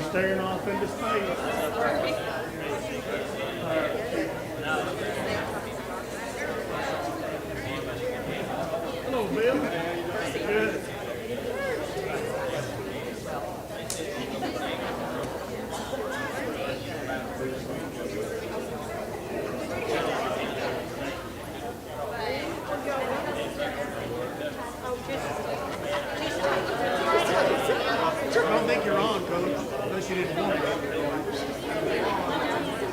Staring off into space. Hello, Bill. Good. I don't think you're on, Coach. Unless you didn't want it.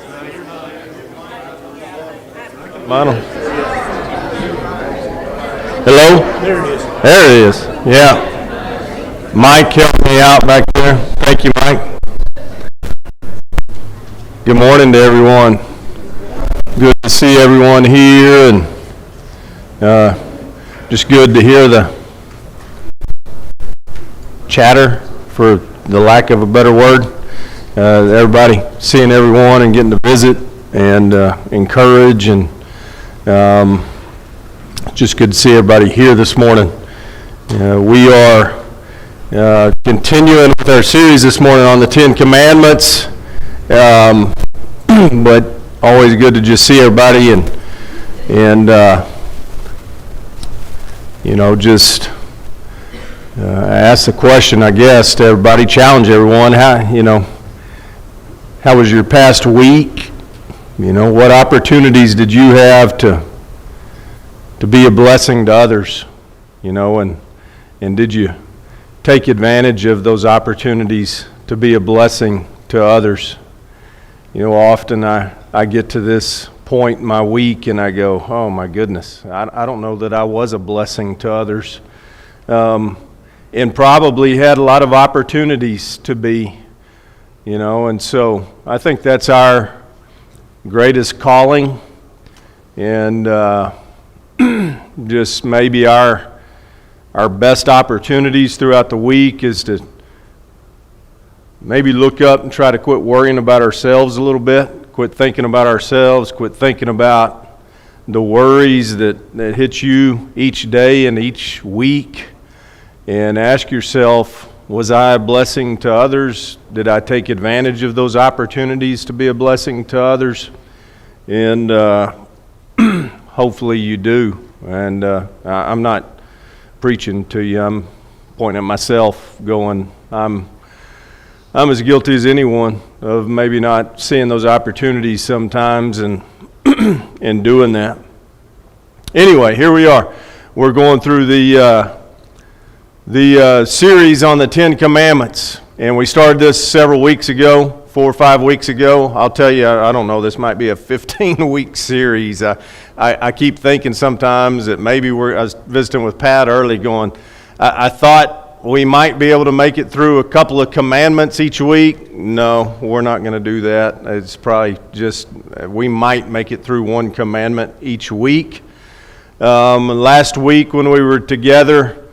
No, you're not. Mine. Hello? There it is. There it is. Yeah. Mike helped me out back there. Thank you, Mike. Good morning to everyone. Good to see everyone here, and just good to hear the chatter, for the lack of a better word. Everybody, seeing everyone and getting to visit and encourage, and just good to see everybody here this morning. We are continuing with our series this morning on the 10 Commandments, but always good to just see everybody and just ask the question, I guess, to everybody, challenge everyone. How was your past week? What opportunities did you have to be a blessing to others? And did you take advantage of those opportunities to be a blessing to others? Often I get to this point in my week and I go, oh my goodness, I don't know that I was a blessing to others. And probably had a lot of opportunities to be, and so I think that's our greatest calling, and just maybe our best opportunities throughout the week is to maybe look up and try to quit worrying about ourselves a little bit, quit thinking about ourselves, quit thinking about the worries that hit you each day and each week. And ask yourself, was I a blessing to others? Did I take advantage of those opportunities to be a blessing to others? And hopefully you do. And I'm not preaching to you. I'm pointing at myself going, I'm as guilty as anyone of maybe not seeing those opportunities sometimes and doing that. Anyway, here we are. We're going through the series on the 10 Commandments, and we started this several weeks ago, 4 or 5 weeks ago. I'll tell you, I don't know, this might be a 15-week series. I keep thinking sometimes that maybe I was visiting with Pat early going, I thought we might be able to make it through a couple of commandments each week. No, we're not going to do that. It's probably just, we might make it through one commandment each week. Last week when we were together,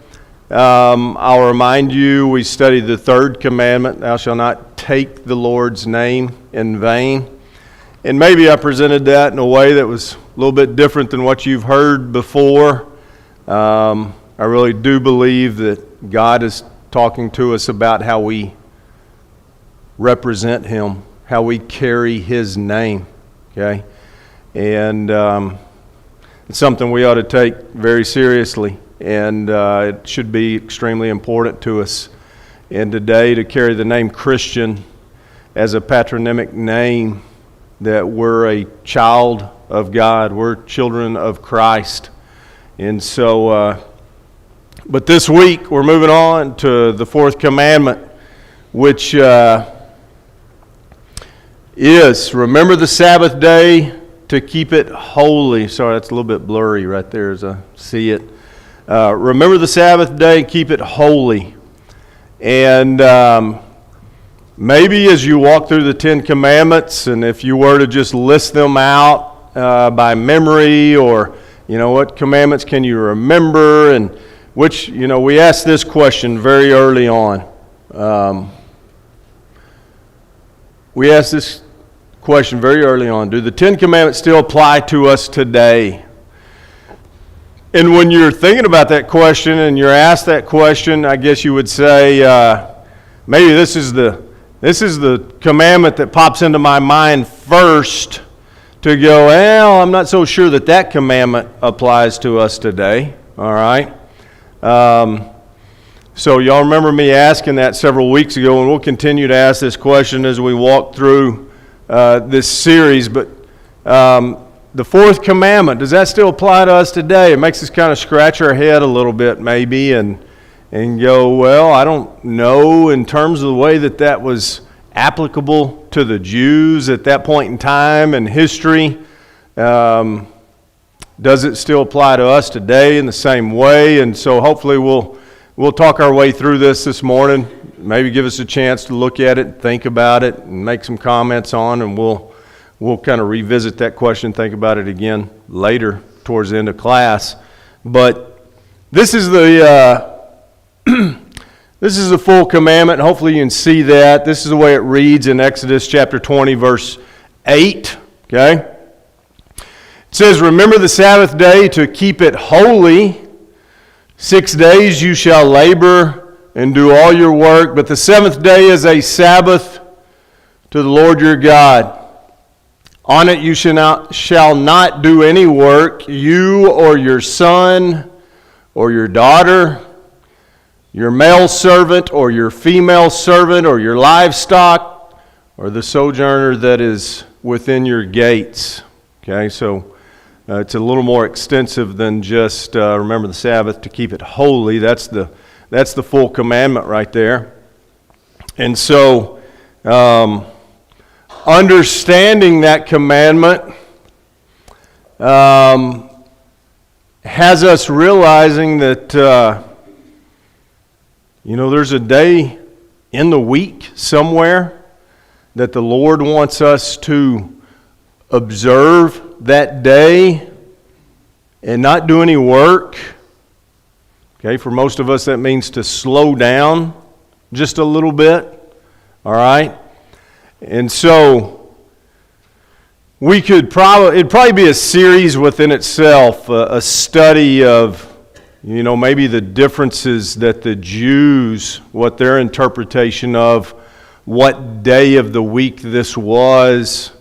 I'll remind you, we studied the third commandment, thou shalt not take the Lord's name in vain. And maybe I presented that in a way that was a little bit different than what you've heard before. I really do believe that God is talking to us about how we represent Him, how we carry His name, okay? And it's something we ought to take very seriously, and it should be extremely important to us. And today, to carry the name Christian as a patronymic name, that we're a child of God, we're children of Christ. And so, but this week we're moving on to the fourth commandment, which is, remember the Sabbath day to keep it holy. Sorry, that's a little bit blurry right there as I see it. Remember the Sabbath day, keep it holy. And maybe as you walk through the Ten Commandments, and if you were to just list them out by memory, or, what commandments can you remember, and which, we asked this question very early on. We asked this question very early on. Do the Ten Commandments still apply to us today? And when you're thinking about that question and you're asked that question, I guess you would say, maybe this is the commandment that pops into my mind first to go, well, I'm not so sure that commandment applies to us today. All right? So y'all remember me asking that several weeks ago, and we'll continue to ask this question as we walk through this series. But the fourth commandment, does that still apply to us today? It makes us kind of scratch our head a little bit maybe and go, well, I don't know in terms of the way that was applicable to the Jews at that point in time in history. Does it still apply to us today in the same way? And so hopefully we'll talk our way through this morning, maybe give us a chance to look at it, think about it, and make some comments on, and we'll kind of revisit that question, think about it again later towards the end of class. But this is the this is the full commandment, and hopefully you can see that. This is the way it reads in Exodus chapter 20, verse 8, okay? It says, remember the Sabbath day to keep it holy. 6 days you shall labor and do all your work, but the seventh day is a Sabbath to the Lord your God. On it you shall not do any work, you or your son or your daughter, your male servant or your female servant, or your livestock, or the sojourner that is within your gates. Okay, so it's a little more extensive than just remember the Sabbath to keep it holy. That's the full commandment right there. And so understanding that commandment has us realizing that there's a day in the week somewhere that the Lord wants us to observe that day and not do any work. Okay, for most of us that means to slow down just a little bit. All right? And so it'd probably be a series within itself, a study of maybe the differences that the Jews, what their interpretation of what day of the week this was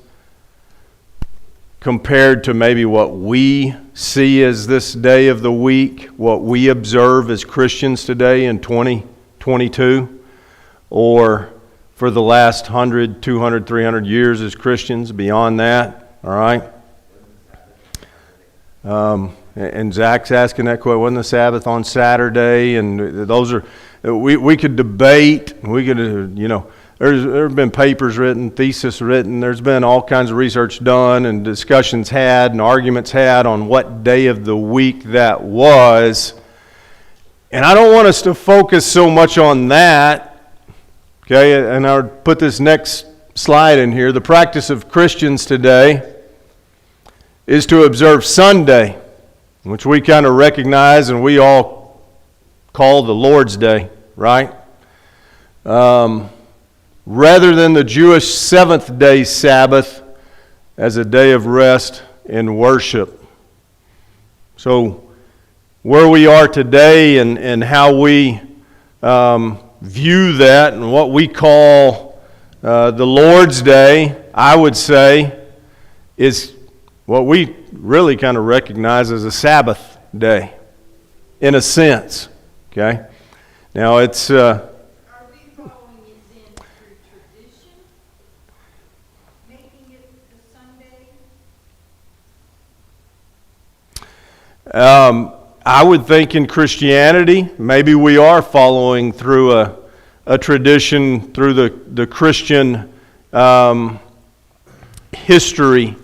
compared to maybe what we see as this day of the week, what we observe as Christians today in 2022, or for the last 100, 200, 300 years as Christians, beyond that, all right? And Zach's asking that question, wasn't the Sabbath on Saturday? And those are, we could debate, we could, there have been papers written, thesis written, there's been all kinds of research done and discussions had and arguments had on what day of the week that was. And I don't want us to focus so much on that, okay? And I'll put this next slide in here. The practice of Christians today is to observe Sunday, which we kind of recognize and we all call the Lord's Day, right? Rather than the Jewish seventh-day Sabbath as a day of rest and worship. So where we are today and how we view that and what we call the Lord's Day, I would say, is what we really kind of recognize as a Sabbath day, in a sense. Okay? Now it's... Are we following it then through tradition, making it the Sunday? I would think in Christianity, maybe we are following through a tradition, through the Christian history.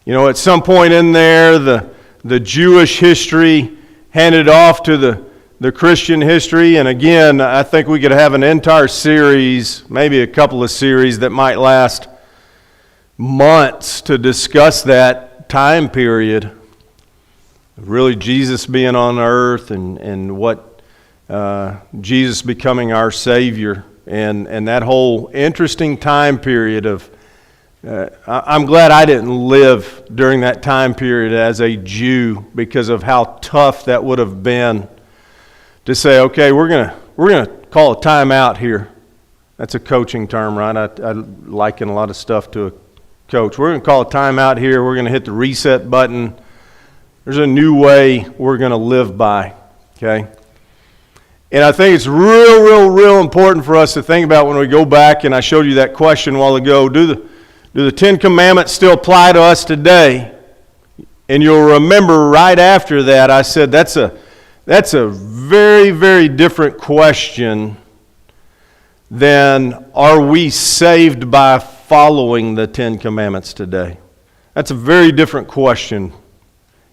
You know, at some point in there, the Jewish history handed off to the Christian history. And again, I think we could have an entire series, maybe a couple of series that might last months to discuss that time period. Really Jesus being on earth and what Jesus becoming our Savior and that whole interesting time period of I'm glad I didn't live during that time period as a Jew because of how tough that would have been to say, okay, we're gonna call a timeout here. That's a coaching term, right? I liken a lot of stuff to a coach. We're gonna call a timeout here. We're gonna hit the reset button. There's a new way we're gonna live by. Okay. And I think it's real important for us to think about when we go back. And I showed you that question a while ago. Do the Ten Commandments still apply to us today? And you'll remember right after that, I said that's a very different question than are we saved by following the Ten Commandments today? That's a very different question,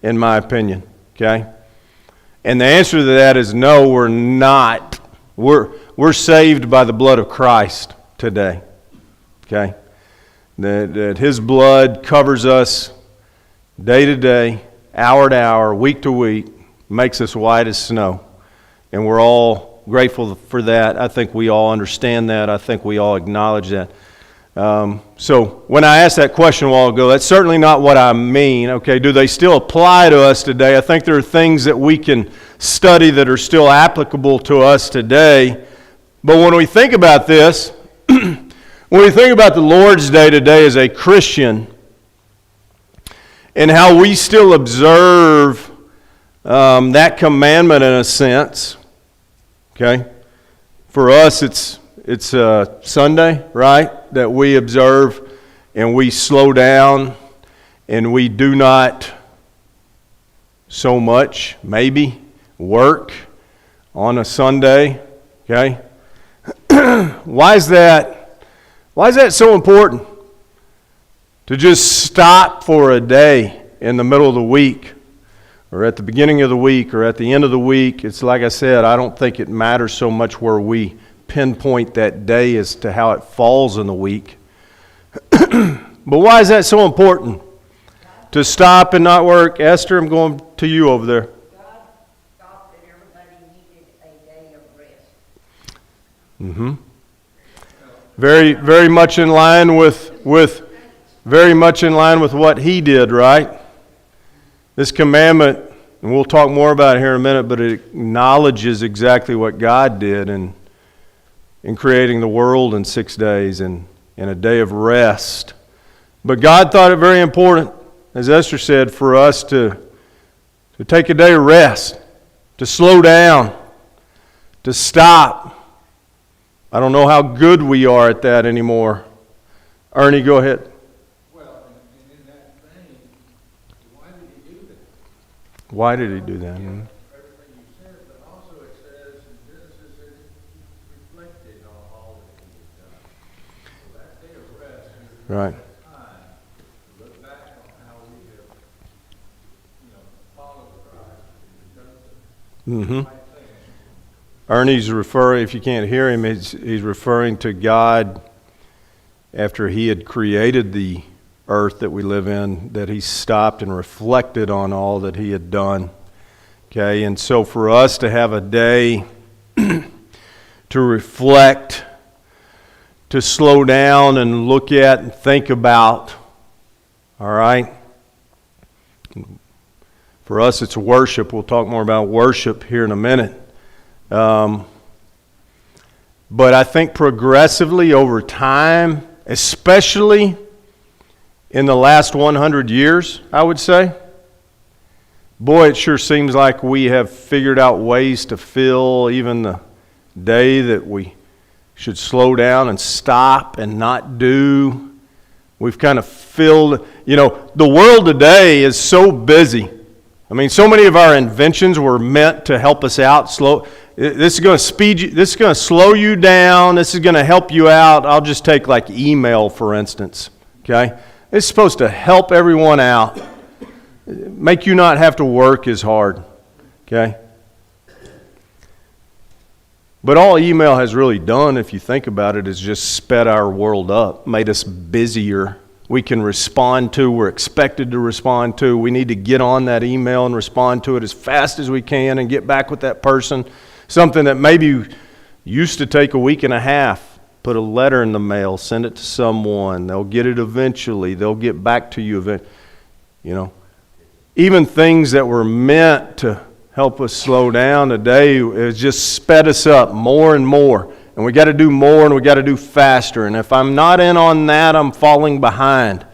in my opinion. Okay? And the answer to that is no, we're not. We're saved by the blood of Christ today. Okay? That His blood covers us day to day, hour to hour, week to week, makes us white as snow. And we're all grateful for that. I think we all understand that. I think we all acknowledge that. So when I asked that question a while ago, that's certainly not what I mean. Okay, do they still apply to us today? I think there are things that we can study that are still applicable to us today. But when we think about this, when we think about the Lord's Day today as a Christian and how we still observe that commandment in a sense, okay? For us, it's Sunday, right, that we observe and we slow down and we do not so much, maybe, work on a Sunday, okay? Why is that so important? To just stop for a day in the middle of the week or at the beginning of the week or at the end of the week. It's like I said, I don't think it matters so much where we pinpoint that day as to how it falls in the week. But why is that so important? To stop and not work. Esther, I'm going to you over there. God thought that everybody needed a day of rest. Mm-hmm. Very much in line with very much in line with what He did, right? This commandment, and we'll talk more about it here in a minute, but it acknowledges exactly what God did in creating the world in 6 days and in a day of rest. But God thought it very important, as Esther said, for us to take a day of rest, to slow down, to stop. I don't know how good we are at that anymore. Ernie, go ahead. Well, and in that vein, why did He do that? Why did He do that? Everything you said, but also it says in Genesis that He reflected on all that He had done. So that day of rest is Right. that time to look back on how we have, followed Christ and done the Mm-hmm. right thing. Ernie's referring, if you can't hear him, he's referring to God after He had created the earth that we live in, that He stopped and reflected on all that He had done. Okay, and so for us to have a day to reflect, to slow down and look at and think about All right? For us, it's worship. We'll talk more about worship here in a minute. But I think progressively over time, especially in the last 100 years, I would say, boy, it sure seems like we have figured out ways to fill even the day that we should slow down and stop and not do. We've kind of filled, the world today is so busy. I mean, so many of our inventions were meant to help us out. This is going to speed you. This is going to slow you down. This is going to help you out. I'll just take like email, for instance. Okay, it's supposed to help everyone out, make you not have to work as hard. Okay, but all email has really done, if you think about it, is just sped our world up, made us busier. We can respond to, we're expected to respond to. We need to get on that email and respond to it as fast as we can and get back with that person. Something that maybe used to take a week and a half. Put a letter in the mail, send it to someone. They'll get it eventually. They'll get back to you eventually. Even things that were meant to help us slow down today, it's just sped us up more and more. And we got to do more and we got to do faster. And if I'm not in on that, I'm falling behind.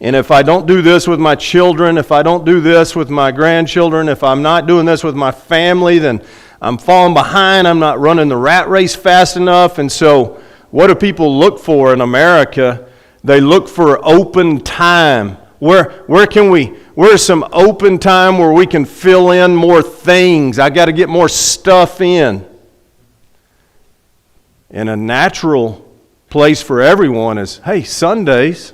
And if I don't do this with my children, if I don't do this with my grandchildren, if I'm not doing this with my family, then I'm falling behind. I'm not running the rat race fast enough. And so what do people look for in America? They look for open time. Where's some open time where we can fill in more things? I got to get more stuff in. And a natural place for everyone is, hey, Sundays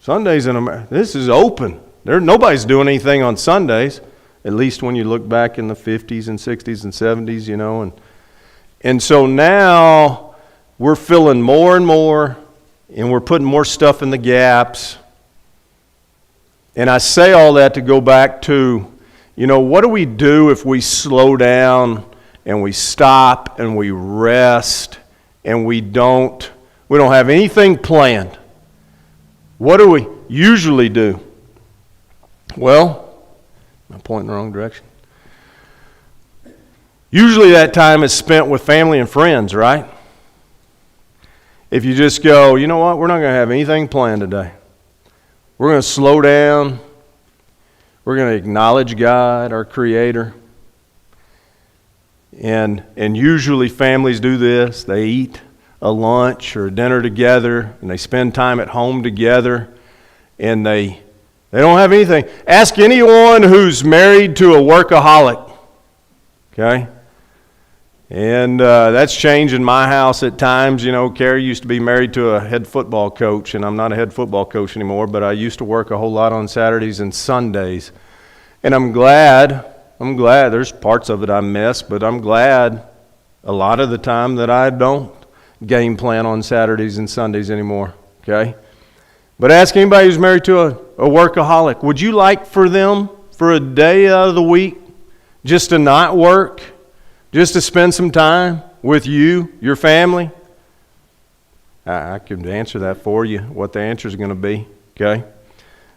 in America, this is open. Nobody's doing anything on Sundays, at least when you look back in the 50s and 60s and 70s, And so now we're filling more and more, and we're putting more stuff in the gaps. And I say all that to go back to, what do we do if we slow down and we stop and we rest and we don't have anything planned? What do we usually do? Well, I'm pointing the wrong direction. Usually that time is spent with family and friends, right? If you just go, you know what, we're not going to have anything planned today. We're going to slow down. We're going to acknowledge God, our Creator. And usually families do this. They eat a lunch or a dinner together, and they spend time at home together, and they don't have anything. Ask anyone who's married to a workaholic, okay? And that's changed in my house at times. Carrie used to be married to a head football coach, and I'm not a head football coach anymore, but I used to work a whole lot on Saturdays and Sundays. And I'm glad, there's parts of it I miss, but I'm glad a lot of the time that I don't game plan on Saturdays and Sundays anymore, okay? But ask anybody who's married to a workaholic, would you like for them for a day out of the week just to not work, just to spend some time with you, your family? I could answer that for you, what the answer is going to be, okay?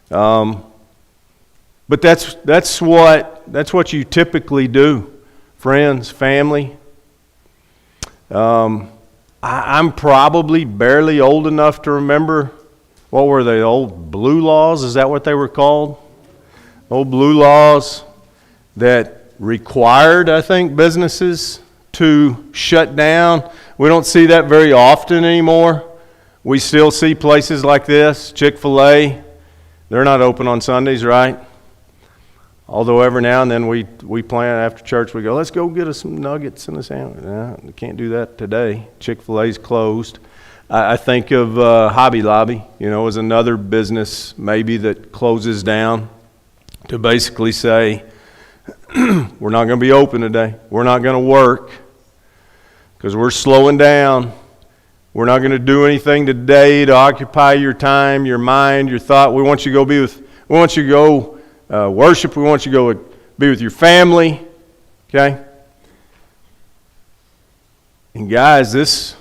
But that's what you typically do, friends, family. I'm probably barely old enough to remember, what were they, old blue laws? Is that what they were called? Old blue laws that required, I think, businesses to shut down. We don't see that very often anymore. We still see places like this, Chick-fil-A. They're not open on Sundays, right? Although every now and then we plan after church, we go, let's go get us some nuggets and a sandwich. No, we can't do that today. Chick-fil-A's closed. I think of Hobby Lobby, as another business maybe that closes down to basically say, we're not going to be open today. We're not going to work because we're slowing down. We're not going to do anything today to occupy your time, your mind, your thought. We want you to go worship. We want you to go be with your family. Okay? And guys,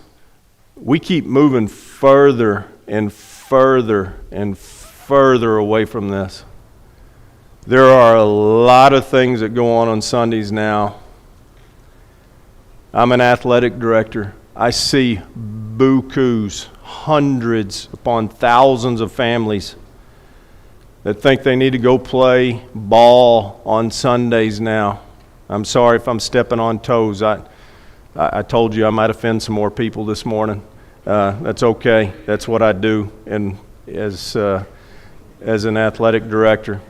we keep moving further and further and further away from this. There are a lot of things that go on Sundays now. I'm an athletic director. I see bukus, hundreds upon thousands of families that think they need to go play ball on Sundays now. I'm sorry if I'm stepping on toes. I told you I might offend some more people this morning. That's okay. That's what I do, and as an athletic director.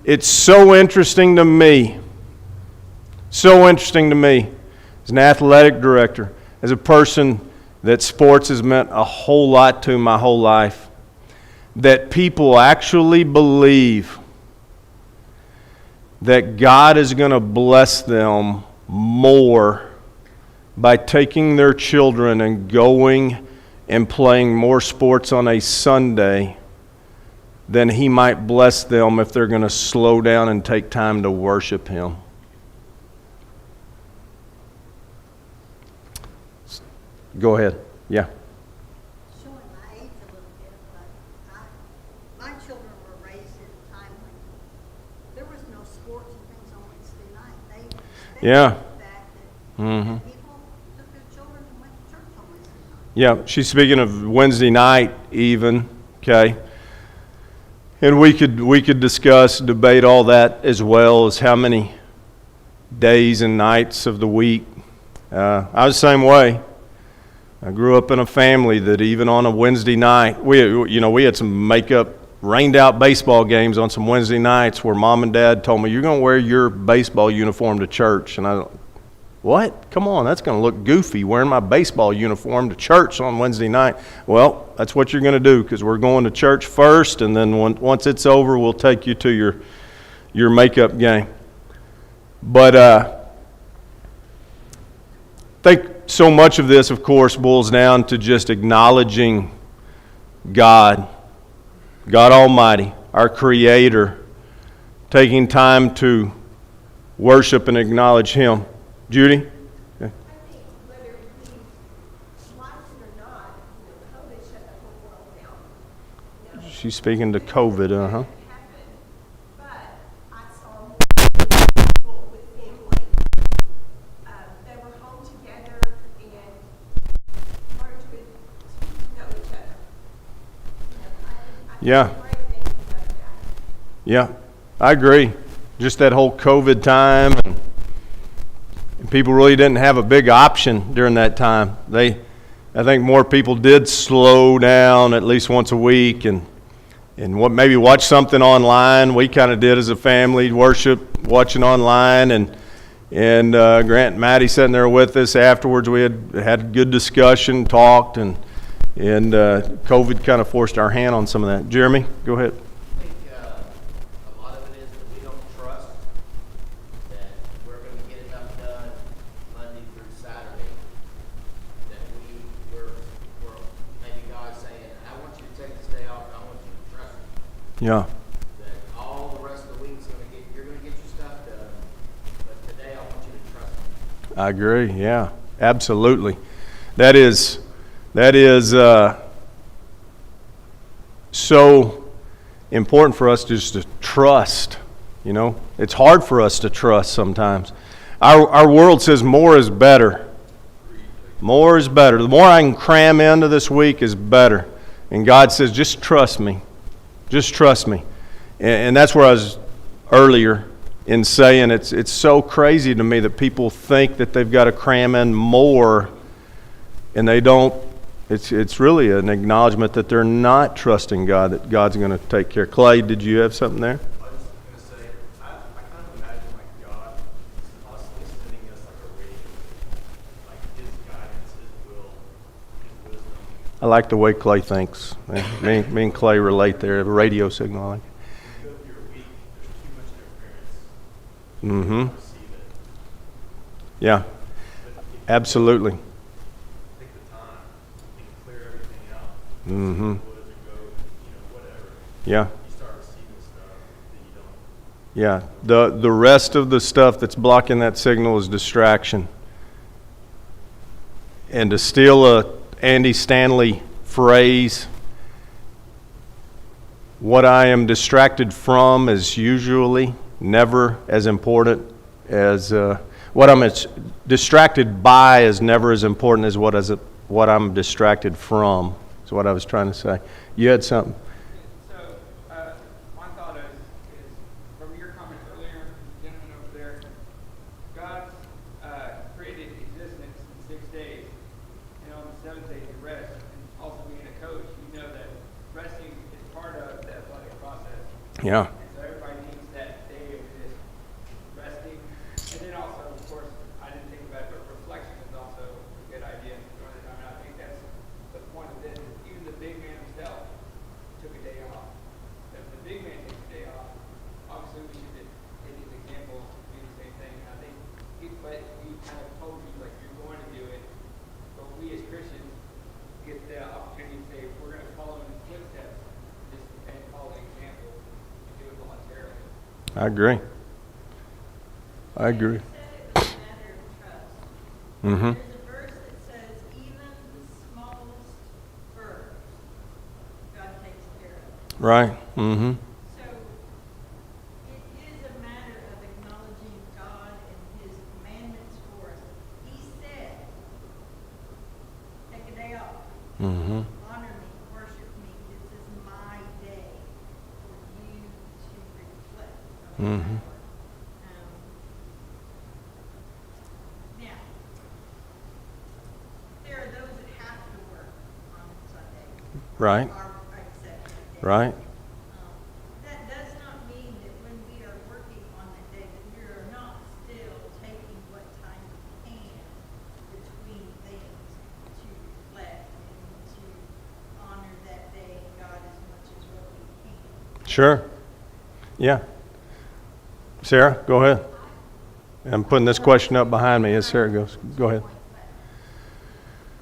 It's so interesting to me. So interesting to me as an athletic director, as a person that sports has meant a whole lot to my whole life, that people actually believe that God is going to bless them more by taking their children and going and playing more sports on a Sunday than He might bless them if they're going to slow down and take time to worship Him. Go ahead. Yeah. Showing my age a little bit, but my children were raised at a time when there was no sports and things on Wednesday night. They Yeah. the fact that Mm-hmm. people took their children and went to church on Wednesday night. Yeah, she's speaking of Wednesday night even, okay? And we could discuss, debate all that as well as how many days and nights of the week. I was the same way. I grew up in a family that even on a Wednesday night, we had some makeup, rained out baseball games on some Wednesday nights where Mom and Dad told me, you're going to wear your baseball uniform to church. And I, what? Come on, that's going to look goofy wearing my baseball uniform to church on Wednesday night. Well, that's what you're going to do because we're going to church first, and then once it's over, we'll take you to your makeup game. But I think so much of this, of course, boils down to just acknowledging God Almighty, our Creator, taking time to worship and acknowledge Him. Judy? Okay. I think whether we like it or not, COVID shut the whole world down. She's speaking to COVID, It happened, but I saw more people with family that were home together and learned to know each other. I Yeah. think great things about that. Yeah, I agree. Just that whole COVID time, and people really didn't have a big option during that time. I think more people did slow down at least once a week and maybe watch something online. We kind of did as a family, worship, watching online, and Grant and Maddie sitting there with us afterwards. We had good discussion, talked, and COVID kind of forced our hand on some of that. Jeremy, go ahead. I think a lot of it is that we don't trust that we're going to get enough done Monday through Saturday. That we're maybe God's saying, I want you to take this day off, and I want you to trust me. Yeah. That all the rest of the week's you're going to get your stuff done, but today I want you to trust me. I agree. Yeah, absolutely. That is so important for us just to trust. You know, it's hard for us to trust sometimes. Our world says more is better. More is better. The more I can cram into this week is better. And God says, just trust me. Just trust me. And that's where I was earlier in saying it's so crazy to me that people think that they've got to cram in more, and they don't. It's really an acknowledgement that they're not trusting God, that God's going to take care. Clay, did you have something there? I was going to say, I kind of imagine like God is constantly sending us like a radio, like His guidance, His will, His wisdom. I like the way Clay thinks. Me and Clay relate there. A radio signal. I like it. When you go through your week, there's too much interference. Mm-hmm. You don't receive it. Yeah, But if absolutely. you take the time, you can clear everything out. Mm-hmm. Woods or go, whatever. Yeah. You start receiving stuff that you don't. Yeah, the rest of the stuff that's blocking that signal is distraction. And to steal a Andy Stanley phrase, what I am distracted from is usually never as important as what I'm distracted by is never as important as what I'm distracted from. Is what I was trying to say. You had something. So, my thought is from your comments earlier, gentleman over there, God created existence in 6 days, and on the seventh day He rest. And also being a coach, you know that resting is part of the athletic process. Yeah. And so everybody needs that day of just resting. And then also, of course, I didn't think about it, but reflection is also a good idea during the time. And I think that's the point of this. Even the big man himself took a day off. If the big man takes a day off, obviously we should take his example to do the same thing. And I think he kind of told you like you're going to do it, but we as Christians get the opportunity to say if we're going to follow in his footsteps, just and follow the example and do it voluntarily. I agree. I agree. You said it was a matter of trust. Mm-hmm. There's a verse that says, even the smallest birds, God takes care of. Right. Mm-hmm. So it is a matter of acknowledging God and His commandments for us. He said, take a day off, Mm-hmm. honor me, worship me. This is my day for you to reflect on my Mhm. power. Now, there are those that have to work on Sunday. Right. Are accepted days. Right. That does not mean that when we are working on that day that we are not still taking what time we can between things to reflect and to honor that day and God as much as what we can. Sure. Yeah. Sarah, go ahead. I'm putting this question up behind me as Sarah goes. Go ahead.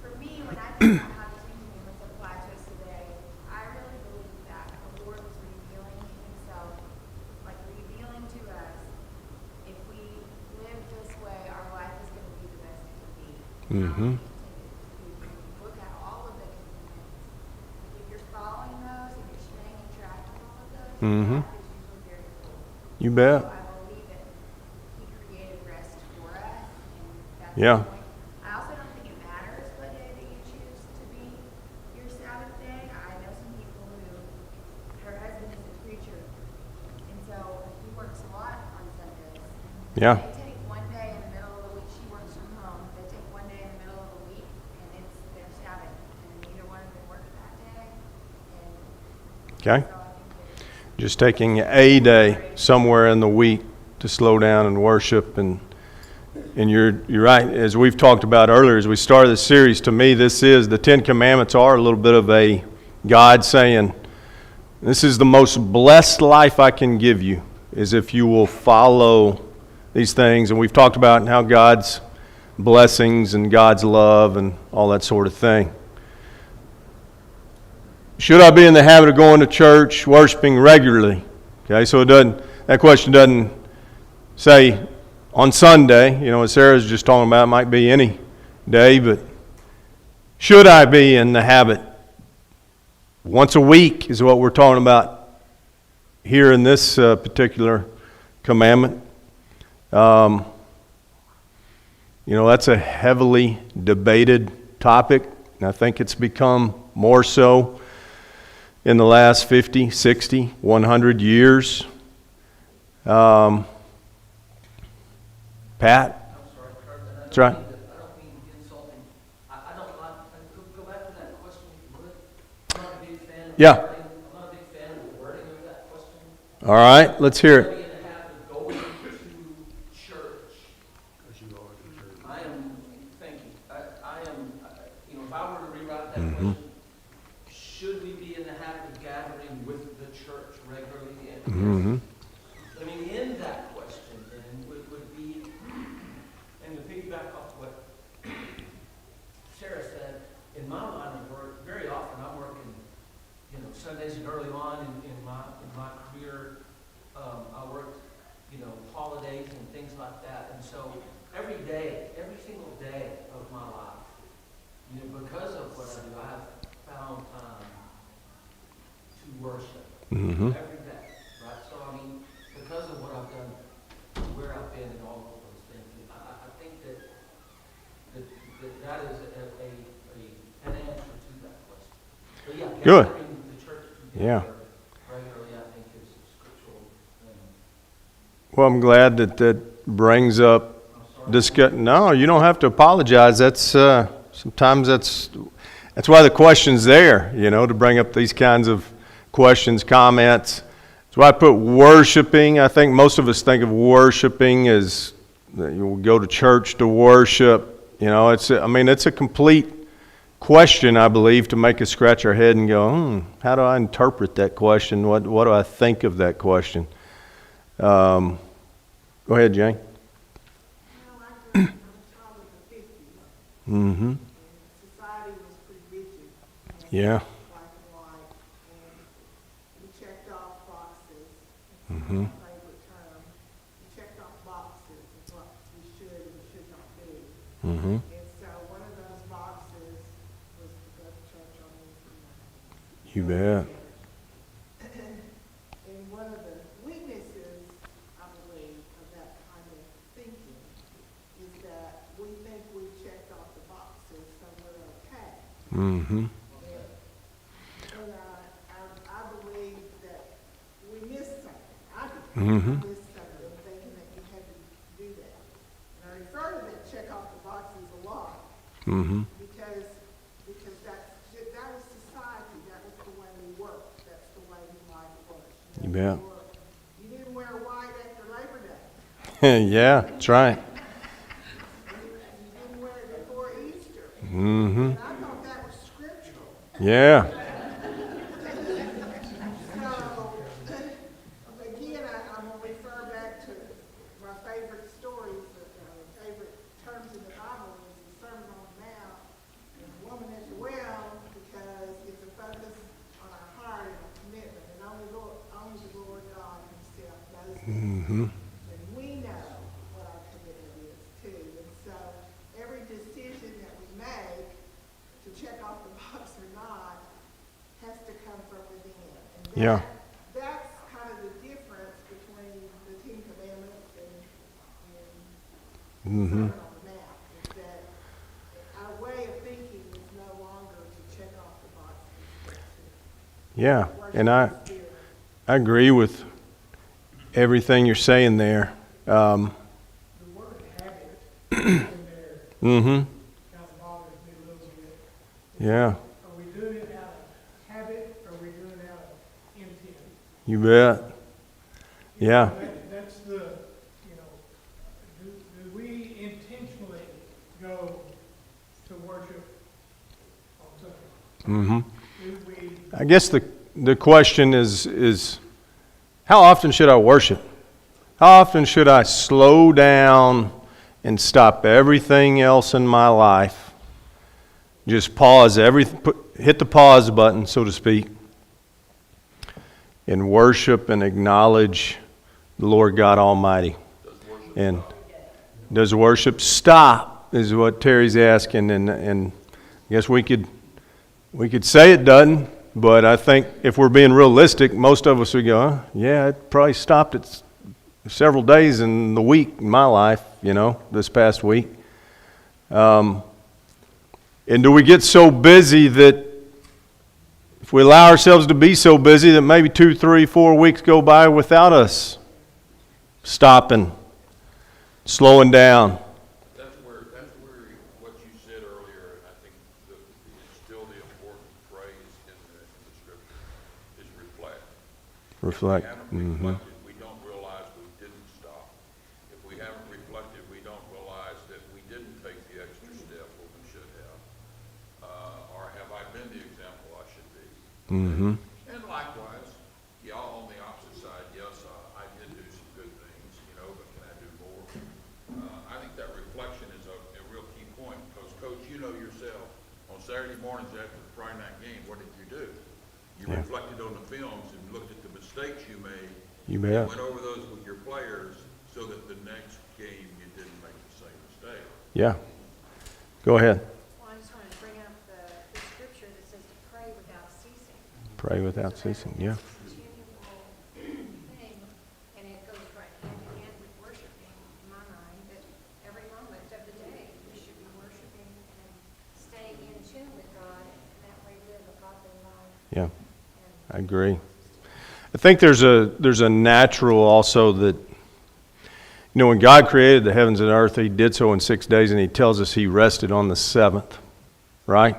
For me, when I think about how this commandments apply to us today, I really believe that the Lord was revealing Himself, like revealing to us, if we live this way, our life is going to be the best it can be. Mhm. If you look at all of the commandments, if you're following those and you're staying in track with all of those, Mhm. life is usually very full. You bet. So I believe that He created rest for us, and that's Yeah. the point. I also don't think it matters what day that you choose to be your Sabbath day. I know some people who, her husband is a preacher, and so he works a lot on Sundays. Yeah. They take one day in the middle of the week, she works from home, they take one day in the middle of the week, and it's their Sabbath, and neither one of them work that day, and Okay. so I think that Just taking a day somewhere in the week to slow down and worship, and you're right. As we've talked about earlier, as we started this series, to me, the 10 Commandments are a little bit of a God saying, this is the most blessed life I can give you, is if you will follow these things. And we've talked about how God's blessings and God's love and all that sort of thing. Should I be in the habit of going to church, worshiping regularly? Okay, so that question doesn't say on Sunday, as Sarah's just talking about, it might be any day, but should I be in the habit? Once a week is what we're talking about here in this particular commandment. That's a heavily debated topic, and I think it's become more so in the last 50, 60, 100 years. Pat? I'm sorry, Kurt, and That's right. I don't mean to be insulting. I don't like, go back to that question if you would. I'm not a big fan of Yeah. the wording. I'm not a big fan of the wording of that question. All right, let's hear it. Be in the habit of going to church. I am, thank you. I am, if I were to rewrite that question, should we be in the habit of gathering with the church regularly? And I mean, in that question then would be, and to piggyback off what Sarah said, in my line of work, very often I'm working, Sundays and early on in my career. I worked, holidays and things like that. And so every day, every single day of my life, because of what I do, I have found time to worship. Mm-hmm. every day, right? So, I mean, because of what I've done, where I've been and all of those things, I think that is an answer to that question. But yeah, Good. gathering the church Yeah. together regularly, I think is a scriptural thing. Well, I'm glad that brings up No, you don't have to apologize. That's sometimes that's why the question's there, to bring up these kinds of questions, comments. That's why I put worshiping. I think most of us think of worshiping as you go to church to worship. It's a complete question, I believe, to make us scratch our head and go, how do I interpret that question? What do I think of that question? Go ahead, Jane. I'm a child of the 50s. Mm-hmm. And society was pretty rigid. Yeah. Black and white. And we checked off boxes. Mm-hmm. That's my favorite term. We checked off boxes of what we should and should not do. Mm-hmm. And so one of those boxes was to go to church on Wednesday night. You bet. And one of the weaknesses, I believe, of that kind of thinking is that we think we checked off the boxes, so we're okay. Mm-hmm. And I believe that we missed something. I Mm-hmm. missed something, thinking that you had to do that. And I refer to that check off the boxes a lot Mm-hmm. because that was society. That was the way we worked. That's the way life was. You bet. You didn't wear white after Labor Day. Yeah, that's right. You didn't wear it before Easter. Mm-hmm. And I thought that was scriptural. Yeah. So, again, I'm going to refer back to my favorite stories, favorite terms in the Bible is the Sermon on the Mount and the woman at the well, because it's a focus on our heart and our commitment. And only the Lord God himself knows that. Mm-hmm. And we know what our commitment is too. And so every decision that we make to check off the box or not has to come from within. And Yeah. that's kind of the difference between the Ten Commandments and Mm-hmm. Sermon on the Mount, is that our way of thinking is no longer to check off the boxes, but to Yeah, worship and the Spirit. I agree with everything you're saying there. The word habit in there Mm-hmm. kind of bothers me a little bit. Yeah, Are we doing it out of habit, or are we doing it out of intent? you bet. Yeah. That's the, do we intentionally go to worship on Sunday? Mm-hmm. Do we, I guess the question is how often should I worship? How often should I slow down and stop everything else in my life? Just pause hit the pause button, so to speak, and worship and acknowledge the Lord God Almighty. And does worship stop, is what Terry's asking, and I guess we could say it doesn't, but I think if we're being realistic, most of us would go, yeah, it probably stopped at several days in the week in my life, this past week. And do we get so busy that if we allow ourselves to be so busy that maybe 2, 3, 4 weeks go by without us stopping, slowing down? That's where what you said earlier, I think is still the important phrase in the scripture, is reflect. Reflect. If we haven't Mm-hmm. reflected, we don't realize we didn't stop. If we haven't reflected, we don't realize that we didn't take the extra step what we should have. Or have I been the example I should be? Mm-hmm. And likewise, y'all on the opposite side, yes, I did do some good things, but can I do more? I think that reflection is a real key point, because Coach, you know yourself, on Saturday mornings after the Friday night game, what did you do? You Yeah. reflected on the films and looked at the mistakes you made. You and bet. went over those with your players so that the next game you didn't make the same mistake. Yeah. Go ahead. Well, I just wanted to bring up the scripture that says to pray without ceasing. Pray without ceasing. Yeah. Continually Yeah, I agree. I think there's a natural also that, when God created the heavens and earth, He did so in 6 days, and He tells us He rested on the seventh, right?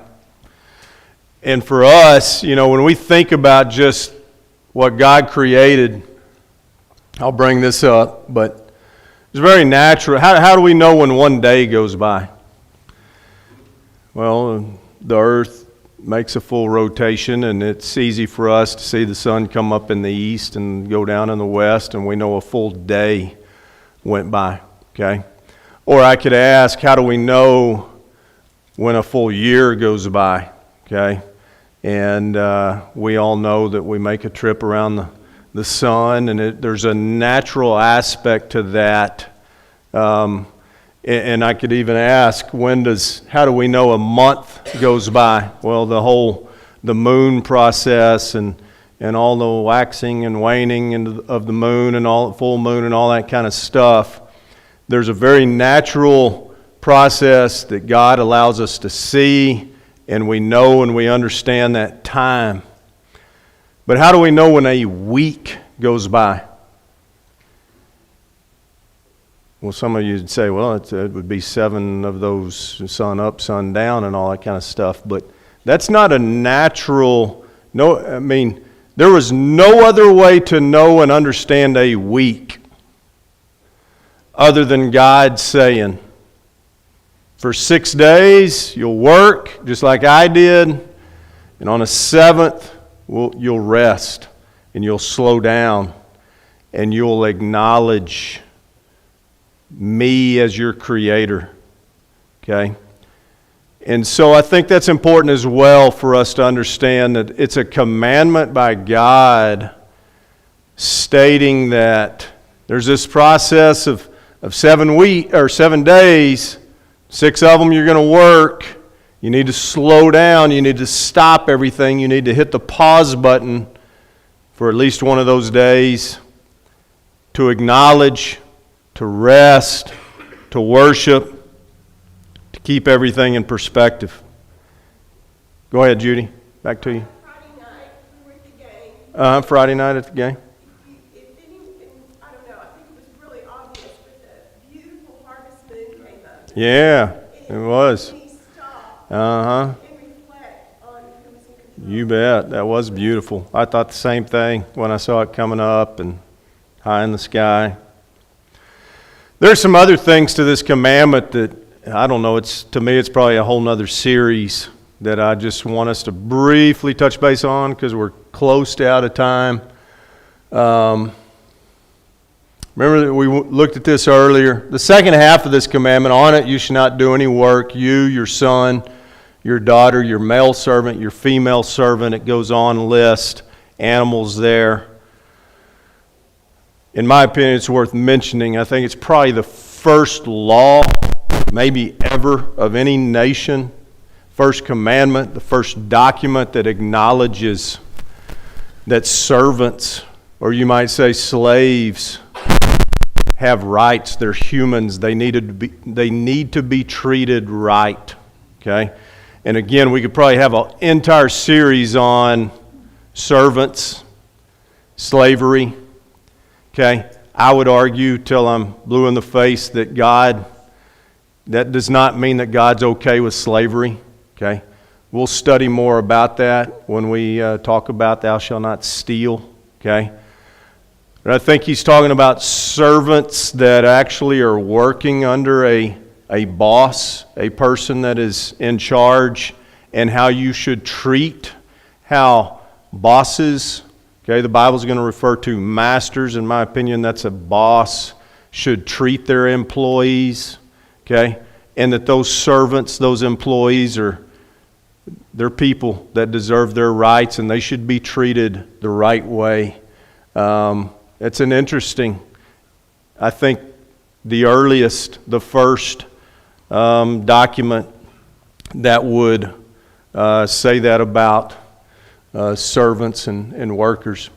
And for us, when we think about just what God created, I'll bring this up, but it's very natural. How do we know when one day goes by? Well, the earth makes a full rotation, and it's easy for us to see the sun come up in the east and go down in the west, and we know a full day went by, okay? Or I could ask, how do we know when a full year goes by, okay? And we all know that we make a trip around the sun, and there's a natural aspect to that. And I could even ask, how do we know a month goes by? Well, the moon process and all the waxing and waning of the moon and all full moon and all that kind of stuff. There's a very natural process that God allows us to see, and we know and we understand that time. But how do we know when a week goes by? Well, some of you would say, well, it would be 7 of those, sun up, sun down, and all that kind of stuff. But that's not a natural, there was no other way to know and understand a week other than God saying, for 6 days you'll work just like I did, and on the 7th you'll rest, and you'll slow down, and you'll acknowledge me as your creator, okay? And so I think that's important as well for us to understand that it's a commandment by God stating that there's this process of 7 days, 6 of them you're going to work. You need to slow down. You need to stop everything. You need to hit the pause button for at least one of those days to acknowledge, to rest, to worship, to keep everything in perspective. Go ahead, Judy. Back to you. Friday night, we were at the game. Friday night at the game. It didn't even, I don't know, I think it was really obvious, but the beautiful harvest moon came up. Yeah, it was. And we stopped Uh-huh. and reflect on who was in control. You bet. That was beautiful. I thought the same thing when I saw it coming up and high in the sky. There's some other things to this commandment that, I don't know, to me it's probably a whole nother series that I just want us to briefly touch base on because we're close to out of time. Remember that we looked at this earlier. The second half of this commandment, on it you should not do any work, you, your son, your daughter, your male servant, your female servant. It goes on list animals there. In my opinion, it's worth mentioning. I think it's probably the first law, maybe ever, of any nation. First commandment, the first document that acknowledges that servants, or you might say slaves, have rights. They're humans. They need to be treated right. Okay? And again, we could probably have an entire series on servants, slavery. Okay, I would argue till I'm blue in the face that that does not mean that God's okay with slavery. Okay, we'll study more about that when we talk about thou shalt not steal. Okay, but I think he's talking about servants that actually are working under a boss, a person that is in charge, and how you should treat how bosses. Okay, the Bible's going to refer to masters. In my opinion, that's a boss should treat their employees. Okay, and that those servants, those employees they're people that deserve their rights, and they should be treated the right way. It's an interesting. I think the first document that would say that about servants and workers.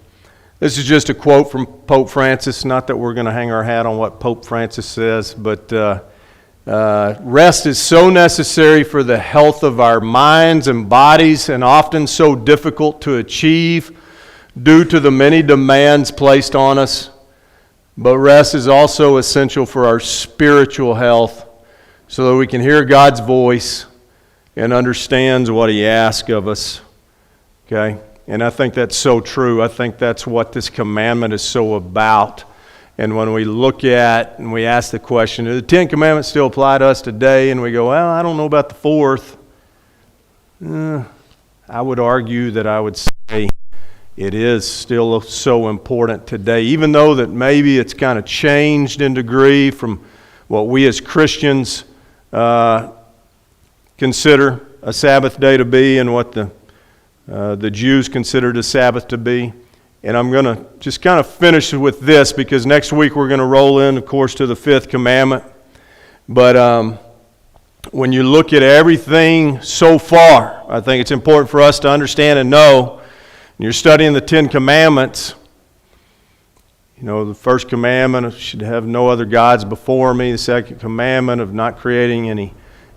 This is just a quote from Pope Francis. Not that we're going to hang our hat on what Pope Francis says, but Rest is so necessary for the health of our minds and bodies, and often so difficult to achieve due to the many demands placed on us. But rest is also essential for our spiritual health, so that we can hear God's voice and understands what He asks of us. Okay? And I think that's so true. I think that's what this commandment is so about. And when we look at and we ask the question, do the Ten Commandments still apply to us today? And we go, well, I don't know about the fourth. I would argue that I would say it is still so important today, even though that maybe it's kind of changed in degree from what we as Christians consider a Sabbath day to be and what the Jews considered a Sabbath to be. And I'm going to just kind of finish with this, because next week we're going to roll in, of course, to the fifth commandment. But when you look at everything so far, I think it's important for us to understand and know, when you're studying the Ten Commandments, you know, the first commandment of should have no other gods before me. The second commandment of not creating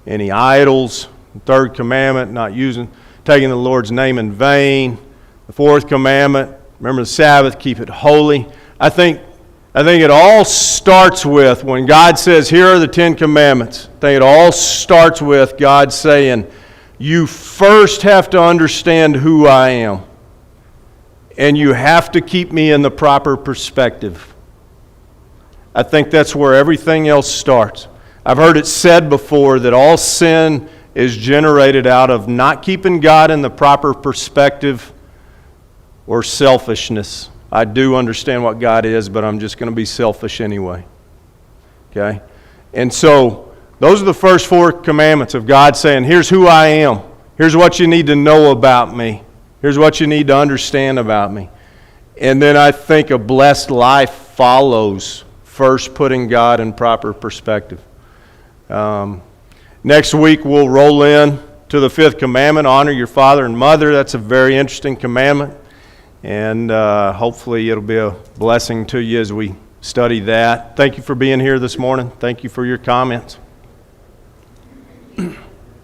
any idols. The third commandment, not taking the Lord's name in vain. The fourth commandment, remember the Sabbath, keep it holy. I think it all starts with, when God says, here are the Ten Commandments, I think it all starts with God saying, you first have to understand who I am. And you have to keep me in the proper perspective. I think that's where everything else starts. I've heard it said before that all sin is generated out of not keeping God in the proper perspective or selfishness. I do understand what God is, but I'm just going to be selfish anyway. Okay? And so, those are the first four commandments of God saying, here's who I am. Here's what you need to know about me. Here's what you need to understand about me. And then I think a blessed life follows first putting God in proper perspective. Next week we'll roll in to the fifth commandment, honor your father and mother. That's a very interesting commandment. And hopefully it'll be a blessing to you as we study that. Thank you for being here this morning. Thank you for your comments.